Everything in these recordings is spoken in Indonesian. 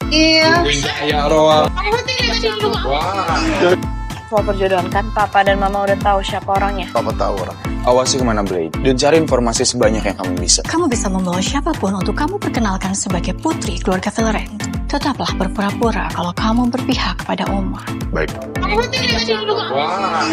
Iya. Ya Roa. Wah. Soal perjodohan kan, Papa dan Mama udah tahu siapa orangnya. Papa tahu orang. Awasi kemana Blade dan cari informasi sebanyak yang kamu bisa. Kamu bisa membawa siapapun untuk kamu perkenalkan sebagai putri keluarga Valorant. Tetaplah berpura-pura kalau kamu berpihak kepada Oma. Baik. Wah.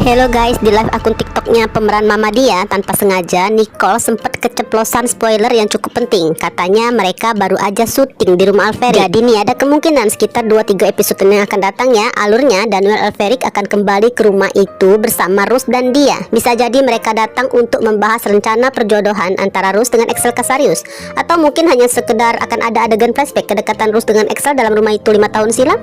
Hello guys, di live akun TikToknya pemeran Mama Dia, tanpa sengaja Nicole sempat keceplosan spoiler yang cukup penting. Katanya mereka baru aja syuting di rumah Alferic. Jadi nih ada kemungkinan sekitar 2-3 episode yang akan datang ya, alurnya Daniel Alferic akan kembali ke rumah itu bersama Rose dan Dia. Bisa jadi mereka datang untuk membahas rencana perjodohan antara Rose dengan Excel Casarius, atau mungkin hanya sekedar akan ada adegan flashback kedekatan Rose dengan Excel dalam rumah itu 5 tahun silam.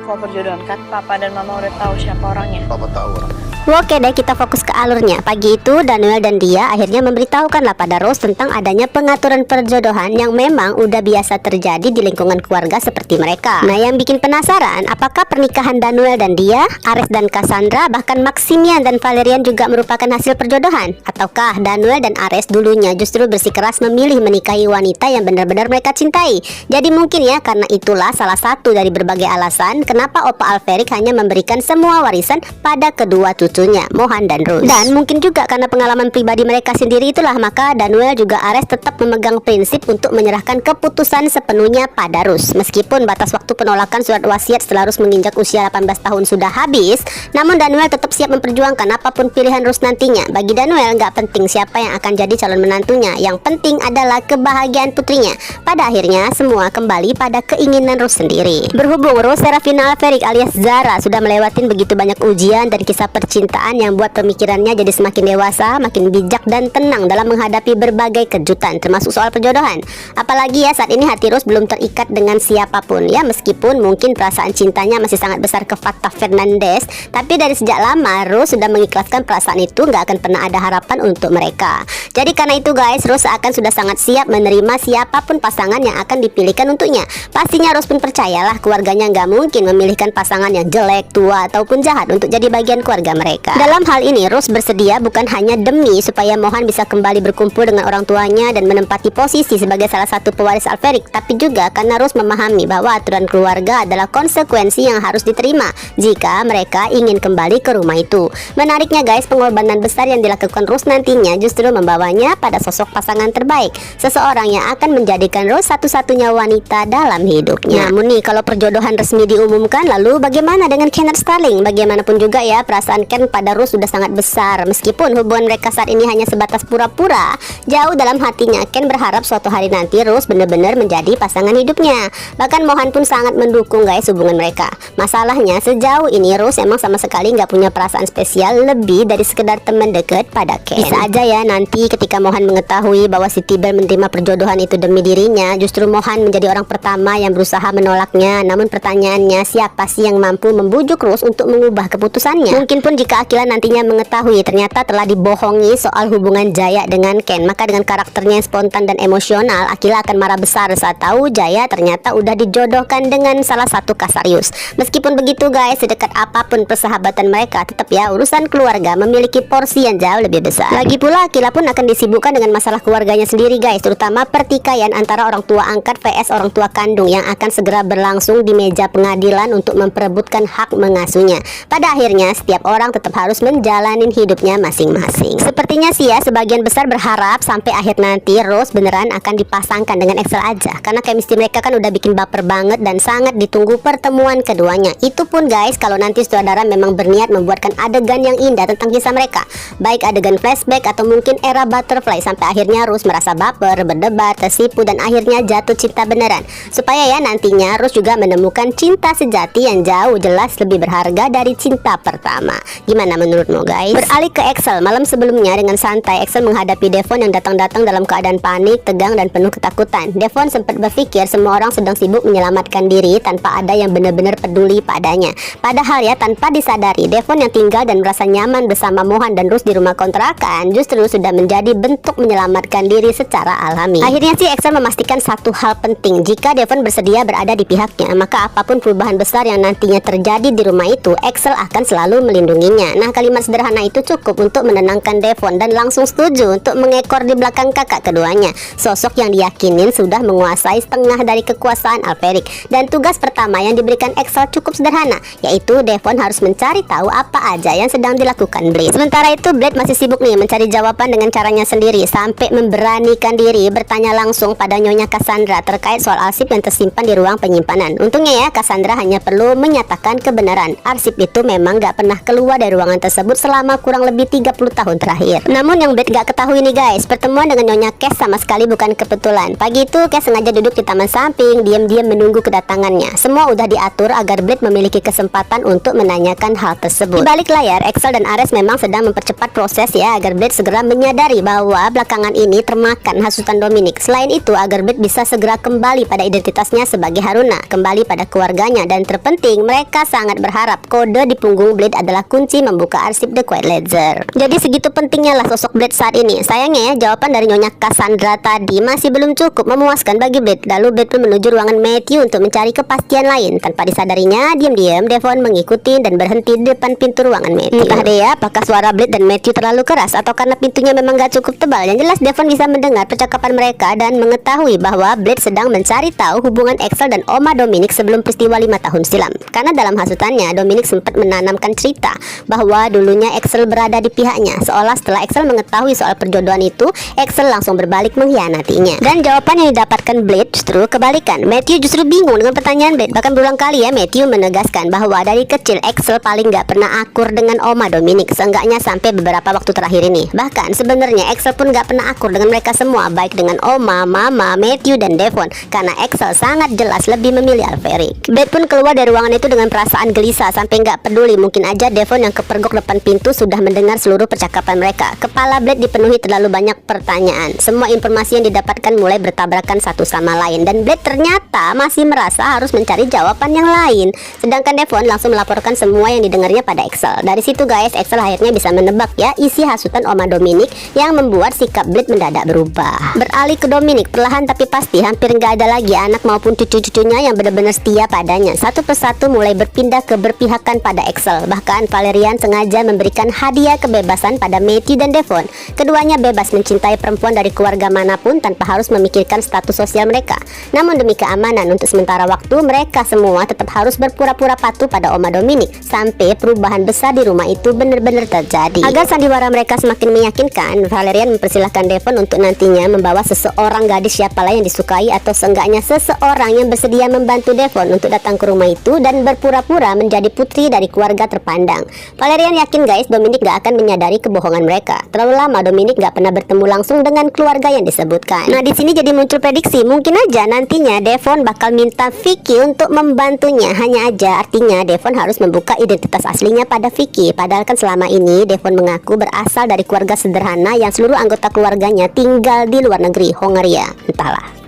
Soal perjodohan kan, Papa dan Mama udah tahu siapa orangnya. Papa tahu orang. Oke deh, kita fokus ke alurnya. Pagi itu Daniel dan Dia akhirnya memberitahukanlah pada Rose tentang adanya pengaturan perjodohan yang memang udah biasa terjadi di lingkungan keluarga seperti mereka. Nah, yang bikin penasaran, apakah pernikahan Daniel dan Dia, Ares dan Cassandra, bahkan Maximian dan Valerian juga merupakan hasil perjodohan? Ataukah Daniel dan Ares dulunya justru bersikeras memilih menikahi wanita yang benar-benar mereka cintai? Jadi mungkin ya, karena itulah salah satu dari berbagai alasan kenapa Opa Alferic hanya memberikan semua warisan pada kedua cucunya, Mohan dan Rose. Dan mungkin juga karena pengalaman pribadi mereka sendiri itulah, maka Daniel juga Ares tetap memegang prinsip untuk menyerahkan keputusan sepenuhnya pada Rose. Meskipun batas waktu penolakan surat wasiat setelah Rose menginjak usia 18 tahun sudah habis, namun Daniel tetap siap memperjuangkan apapun pilihan Rose nantinya. Bagi Daniel nggak penting siapa yang akan jadi calon menantunya, yang penting adalah kebahagiaan putrinya. Pada akhirnya semua kembali pada keinginan Rose sendiri. Berhubung Rose Serafina Alferic alias Zara sudah melewati begitu banyak ujian dan kisah percintaan yang buat pemikirannya jadi semakin dewasa, makin bijak dan tenang dalam menghadapi berbagai kejutan, termasuk soal perjodohan. Apalagi ya saat ini hati Rose belum terikat dengan siapapun ya, meskipun mungkin perasaan cintanya masih sangat besar ke Fatah Fernandez, tapi dari sejak lama Rose sudah mengikhlaskan perasaan itu, nggak akan pernah ada harapan untuk mereka. Jadi karena itu guys, Rose akan sudah sangat siap menerima siapapun pasangan yang akan dipilihkan untuknya. Pastinya Rose pun percayalah keluarganya nggak mungkin memilihkan pasangan yang jelek, tua ataupun jahat untuk jadi bagian keluarga mereka. Dalam hal ini Rose bersedia bukan hanya demi supaya Mohan bisa kembali berkumpul dengan orang tuanya dan menempati posisi sebagai salah satu pewaris Alferic, tapi juga karena Rose memahami bahwa aturan keluarga adalah konsekuensi yang harus diterima jika mereka ingin kembali ke rumah itu. Menariknya guys, pengorbanan besar yang dilakukan Rose nantinya justru membawanya pada sosok pasangan terbaik, seseorang yang akan menjadikan Rose satu-satunya wanita dalam hidupnya. Namun nih, kalau perjodohan resmi diumumkan, lalu bagaimana dengan Kenneth Starling? Bagaimanapun juga ya, perasaan Ken pada Rose sudah sangat besar. Meskipun hubungan mereka saat ini hanya sebatas pura-pura, jauh dalam hatinya Ken berharap suatu hari nanti Rose benar-benar menjadi pasangan hidupnya. Bahkan Mohan pun sangat mendukung guys hubungan mereka. Masalahnya sejauh ini Rose emang sama sekali nggak punya perasaan spesial lebih dari sekedar teman dekat pada Ken. Bisa aja ya nanti ketika Mohan mengetahui bahwa si Tibel menerima perjodohan itu demi dirinya, justru Mohan menjadi orang pertama yang berusaha menolaknya. Namun pertanyaannya, siapa sih yang mampu membujuk Rose untuk mengubah keputusannya? Mungkin pun jika Akila nantinya mengetahui ternyata telah dibohongi soal hubungan Jaya dengan Ken, maka dengan karakternya yang spontan dan emosional, Akila akan marah besar saat tahu Jaya ternyata udah dijodohkan dengan salah satu Casarius. Meskipun begitu guys, sedekat apapun persahabatan mereka, tetap ya urusan keluarga memiliki porsi yang jauh lebih besar. Lagi pula Akila pun akan disibukkan dengan masalah keluarganya sendiri guys, terutama pertikaian antara orang tua angkat vs orang tua kandung yang akan segera berlangsung di meja pengadilan untuk memperebutkan hak mengasuhnya. Pada akhirnya setiap orang tetap harus menjalani hidupnya masing-masing. Sepertinya sih ya, sebagian besar berharap sampai akhir nanti Rose beneran akan dipasangkan dengan Excel aja, karena chemistry mereka kan udah bikin baper banget dan sangat ditunggu pertemuan keduanya. Itu pun guys kalau nanti sutradara memang berniat membuatkan adegan yang indah tentang kisah mereka, baik adegan flashback atau mungkin era butterfly, sampai akhirnya Rose merasa baper, berdebar, tersipu dan akhirnya jatuh cinta beneran, supaya ya nantinya Rose juga menemukan cinta sejati yang jauh jelas lebih berharga dari cinta pertama. Gimana menurutmu guys? Beralih ke Excel, malam sebelumnya dengan santai Excel menghadapi Devon yang datang-datang dalam keadaan panik, tegang dan penuh ketakutan. Devon sempat berpikir semua orang sedang sibuk menyelamatkan diri tanpa ada yang benar-benar peduli padanya. Padahal ya tanpa disadari, Devon yang tinggal dan merasa nyaman bersama Mohan dan Rose di rumah kontrakan justru sudah menjadi bentuk menyelamatkan diri secara alami. Akhirnya sih Excel memastikan satu hal penting, jika Devon bersedia berada di pihaknya, maka apapun perubahan perubahan besar yang nantinya terjadi di rumah itu, Axel akan selalu melindunginya. Nah, kalimat sederhana itu cukup untuk menenangkan Devon dan langsung setuju untuk mengekor di belakang kakak keduanya. Sosok yang diyakinin sudah menguasai setengah dari kekuasaan Alperic. Dan tugas pertama yang diberikan Axel cukup sederhana, yaitu Devon harus mencari tahu apa aja yang sedang dilakukan Blade. Sementara itu Blade masih sibuk nih mencari jawaban dengan caranya sendiri, sampai memberanikan diri bertanya langsung pada Nyonya Cassandra terkait soal arsip yang tersimpan di ruang penyimpanan. Untungnya ya, Cassandra hanya perlu menyatakan kebenaran. Arsip itu memang gak pernah keluar dari ruangan tersebut selama kurang lebih 30 tahun terakhir. Namun yang Blade gak ketahui nih guys, pertemuan dengan Nyonya Cass sama sekali bukan kebetulan. Pagi itu Cass sengaja duduk di taman samping, diam-diam menunggu kedatangannya. Semua udah diatur agar Blade memiliki kesempatan untuk menanyakan hal tersebut. Di balik layar, Axel dan Ares memang sedang mempercepat proses ya, agar Blade segera menyadari bahwa belakangan ini termakan hasutan Dominic. Selain itu, agar Blade bisa segera kembali pada identitasnya sebagai Haruna, kembali pada keluarganya, dan terpenting, mereka sangat berharap kode di punggung Blade adalah kunci membuka arsip The Quiet Ledger. Jadi segitu pentingnya lah sosok Blade saat ini. Sayangnya ya, jawaban dari Nyonya Cassandra tadi masih belum cukup memuaskan bagi Blade. Lalu Blade pun menuju ruangan Matthew untuk mencari kepastian lain. Tanpa disadarinya, diam-diam Devon mengikuti dan berhenti di depan pintu ruangan Matthew. Entah deh ya, apakah suara Blade dan Matthew terlalu keras atau karena pintunya memang gak cukup tebal. Yang jelas Devon bisa mendengar percakapan mereka dan mengetahui bahwa Blade sedang mencari tahu hubungan Axel dan Oma Dominic sebelum peristiwa 5 tahun silam. Karena dalam hasutannya, Dominic sempat menanamkan cerita bahwa dulunya Axel berada di pihaknya, seolah setelah Axel mengetahui soal perjodohan itu, Axel langsung berbalik mengkhianatinya. Dan jawaban yang didapatkan Blade justru kebalikan. Matthew justru bingung dengan pertanyaan Blade. Bahkan berulang kali ya, Matthew menegaskan bahwa dari kecil Axel paling gak pernah akur dengan Oma Dominic, seenggaknya sampai beberapa waktu terakhir ini. Bahkan sebenarnya Axel pun gak pernah akur dengan mereka semua, baik dengan Oma, Mama, Matthew, dan Devon, karena Axel sangat jelas lebih memilih Alperic. Blade pun keluar dari ruangan itu dengan perasaan gelisah, sampai gak peduli mungkin aja Devon yang kepergok depan pintu sudah mendengar seluruh percakapan mereka. Kepala Blade dipenuhi terlalu banyak pertanyaan. Semua informasi yang didapatkan mulai bertabrakan satu sama lain, dan Blade ternyata masih merasa harus mencari jawaban yang lain. Sedangkan Devon langsung melaporkan semua yang didengarnya pada Axel. Dari situ guys, Axel akhirnya bisa menebak ya isi hasutan Oma Dominic yang membuat sikap Blade mendadak berubah. Beralih ke Dominic, perlahan tapi pasti hampir nggak ada lagi anak maupun cucu-cucunya yang benar-benar setia padanya. Satu persatu mulai berpindah ke berpihakan pada Axel. Bahkan Valerian sengaja memberikan hadiah kebebasan pada Matthew dan Devon. Keduanya bebas mencintai perempuan dari keluarga manapun tanpa harus memikirkan status sosial mereka. Namun demi keamanan untuk sementara waktu, mereka semua tetap harus berpura-pura patuh pada Oma Dominic sampai perubahan besar di rumah itu benar-benar terjadi. Agar sandiwara mereka semakin meyakinkan, Valerian mempersilahkan Devon untuk nantinya membawa seseorang gadis siapalah yang disukai atau seenggaknya seseorang yang bersedia membantu Devon untuk datang ke rumah itu dan berpura-pura menjadi putri dari keluarga terpandang. Valerian yakin guys, Dominic gak akan menyadari kebohongan mereka. Terlalu lama Dominic gak pernah bertemu langsung dengan keluarga yang disebutkan. Nah, di sini jadi muncul prediksi, mungkin aja nantinya Devon bakal minta Vicky untuk membantunya. Hanya aja artinya Devon harus membuka identitas aslinya pada Vicky. Padahal kan selama ini Devon mengaku berasal dari keluarga sederhana yang seluruh anggota keluarganya tinggal di luar negeri, Hongaria. Entahlah.